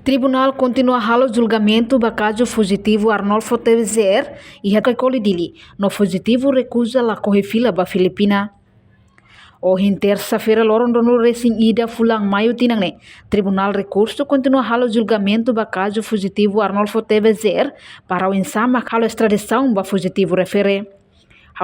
Tribunal continua halo julgamento do caso fugitivo Arnolfo Tevezer e recolhe dele. No fugitivo recusa la corre fila ba Filipina. Hoje, terça-feira, Lorondonu recém ida fulang maio tinangne. Tribunal recurso continua halo julgamento do caso fugitivo Arnolfo Tevezer para o ensama halo extradição ba fugitivo refere.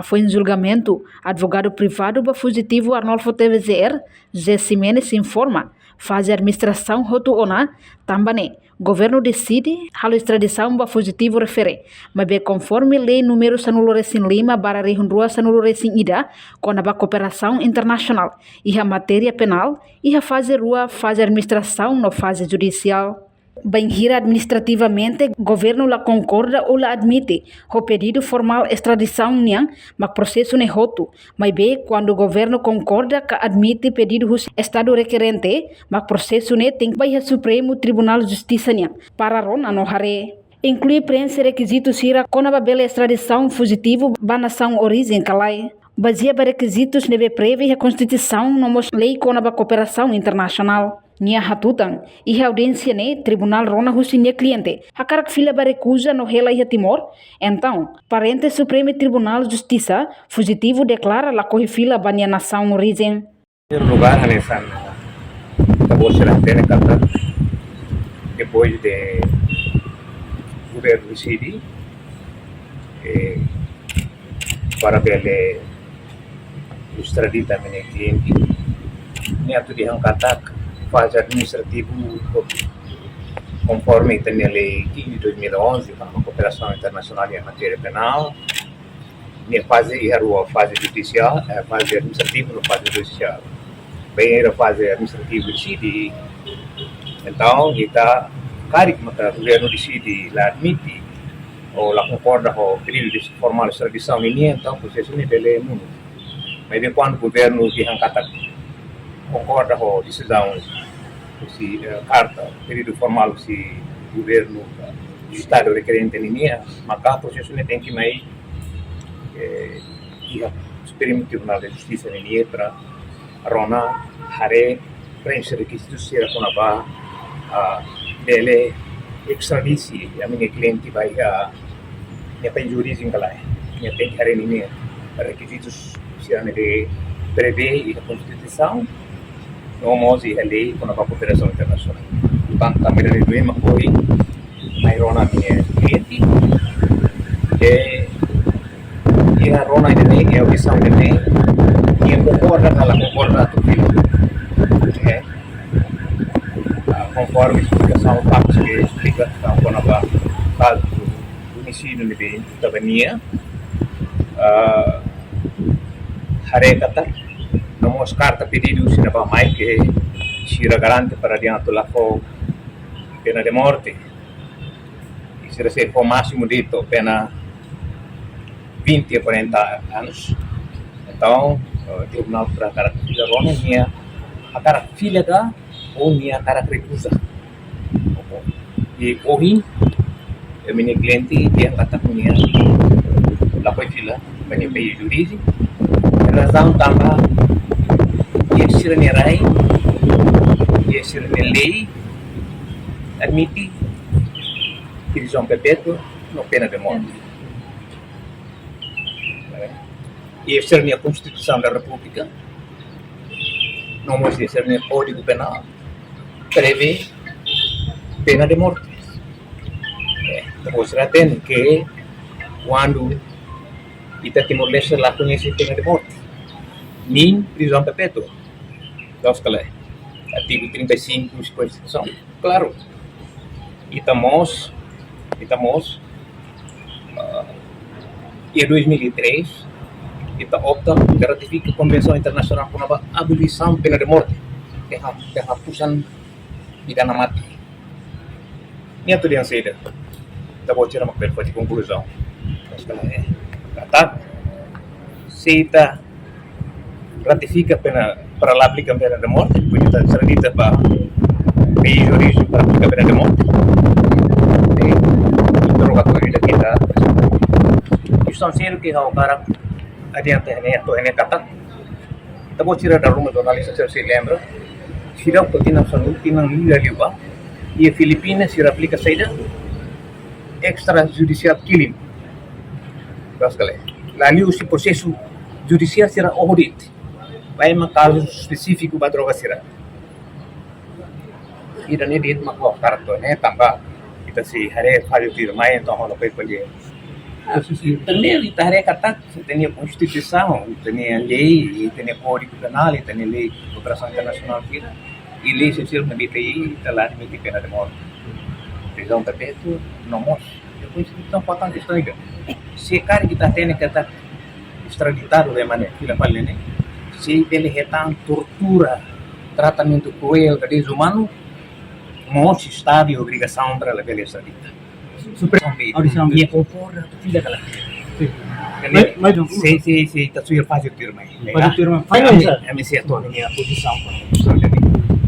Foi em julgamento, advogado privado do fugitivo Arnolfo Tevezer, Zé Ximenes informa, faz a administração rotuona, também, governo decide, a extradição do fugitivo refere, mas bem conforme lei número sanulo recém lima barra rehundrua sanulo recém ida, com a cooperação internacional, e a matéria penal, e a fase rua faz a administração no fase judicial. Bem gira administrativamente, governo la concorda ou la admite o pedido formal extradição niang, mas processo ne roto. Mas bem, quando o governo concorda que admite pedido do estado requerente, mas processo ne tem que ir ao Supremo Tribunal de Justiça niang, para rona no hare. Inclui preencher requisitos ira com a bela extradição fugitivo ba nação origem calai. Baseia para requisitos neve preve a Constituição no lei com a cooperação internacional. Nia hatutan e a audiência ne tribunal rona husinia cliente a cara que filha ba recusa no rela e Timor. Então, parente Supremo Tribunal de Justiça fugitivo declara la corre fila ba nia nação origem. Em lugar Alessandro acabou de ser antena kata depois de governo decidi para bele extradita mene cliente ni atu di hangkatak fase administrativo conforme a lei 15 de 2011 para a cooperação internacional em matéria penal, a fase era a fase judicial, a fase administrativa e fase judicial. Bem, era a fase administrativa decide, então está claro que o governo decide, lá admite ou lá concorda com o período de formal extradição e então o processo não é muito. Mas quando o governo de Hankata concorda com a decisão se carta, período formal se governo do estado requerente linha, mas o processo não tem que mais ir ao Supremo Tribunal de Justiça linha para rona hare preencher requisitos se com a dele extradisi a minha cliente vai a minha penjuris em calai minha tem que hare linha requisitos se a de prevê e a Constituição nomos e a lei com a cooperação internacional. Então, também a lei uma coisa, a rona minha cliente, e a rona ainda é a audição ainda e a concorda com o filho. Conforme a explicação, o fato que explica com a caso do homicídio de Tabania, harekata nomos carta pedido se não mais que se garante para adiante lá for pena de morte e se recebe o máximo dito pena 20 a 40 anos. Então o tribunal para cara filha rona minha a cara filha da ou minha cara recusa e hoje a minha cliente dia kata minha lá foi fila banyak país jurídico razão também ser nerai, ser lei, admite prisão perpétua, não pena de morte. E ser a Constituição da República, não mostra ser o Código Penal, prevê pena de morte. Mostra tem que quando está Timor-Leste lá conhece pena de morte, nem prisão perpétua. Artigo 35 da Constituição, claro. E estamos em 2003, kita opta que ratifica a Convenção Internacional para a abolição da pena de morte, que é a hapusan pidana mati. Ini itu yang saya dah. Kita baca nama kerja di conclusão. Sekarang kata kita ratifica a pena para lá aplicar a pena de morte, porque está extradita para o país de origem para aplicar a pena de morte. Interrogatório daqui está. Isso é sério que o cara adianta a kata. Kita baca da rumah jornalis se lembra, sila ko tinang liga liba, e a Filipina se aplica saída extrajudicial killing. Ali o processo judicial será audit. Vai um caso específico para droga será. E daí dia uma coisa né também kita se hari faz o tiro mais então não vai poder. Também kita hari kata tem a constituição, tem a lei, tem o código penal, tem a lei de cooperação internacional e lei social que tem lá de pena de morte. Prisão perpétua, não morte. Depois então importante histórica. Se cara kita tem que estar extraditado de maneira que fala né. Se ele retan tortura, tratamento cruel, desumano, morte está de obrigação para a beleza dita. Audição e concorda com filha dela. Mas se está sua fase de firma. Fase de firma. A minha certo a minha posição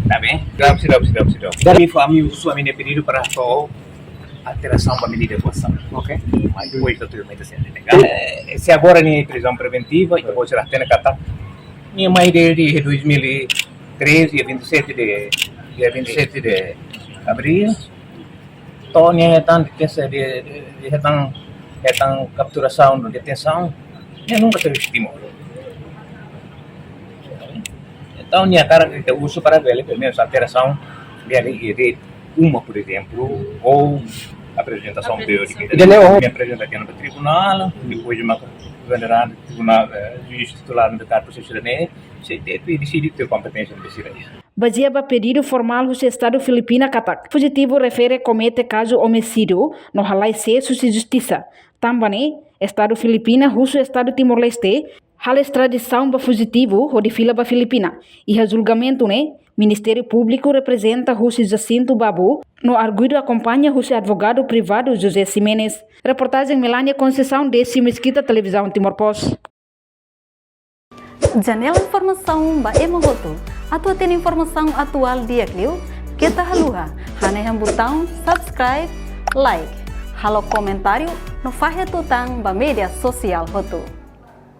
tá bem? Grave. Daí foi a minha sua minha pedido para só alteração para medida de coação. OK? Mas depois da turma está sendo legal. Se agora nem prisão preventiva, depois será tendo que estar minha mãe de 2013 dia 27 de abril Tony de capturação de detenção eu nunca teve estímulo então minha cara que eu uso para ver primeiro alteração de uma por exemplo ou apresentação periódica minha apresentação no tribunal depois de uma venerado tribunal juiz titular do cargo processual se decide ter competência de decidir. Baseado pedido formal do Estado Filipina katak. Fugitivo refere comete caso homicídio no halai cesso de justiça. Também Estado Filipina russo Estado Timor-Leste hal extradição ba fugitivo o de fila ba Filipina. E o julgamento né Ministério Público representa José Jacinto Babu, no arguido acompanha o advogado privado José Ximenes. Reportagem Melania Conceição, desse Mesquita Televisão Timor-Post. Janela Informação ba Emogoto. Atua tem informação atual dia Clio, kita haluha, haneham botão subscribe, like, halo comentário no fahe tutang ba media sosial hotu.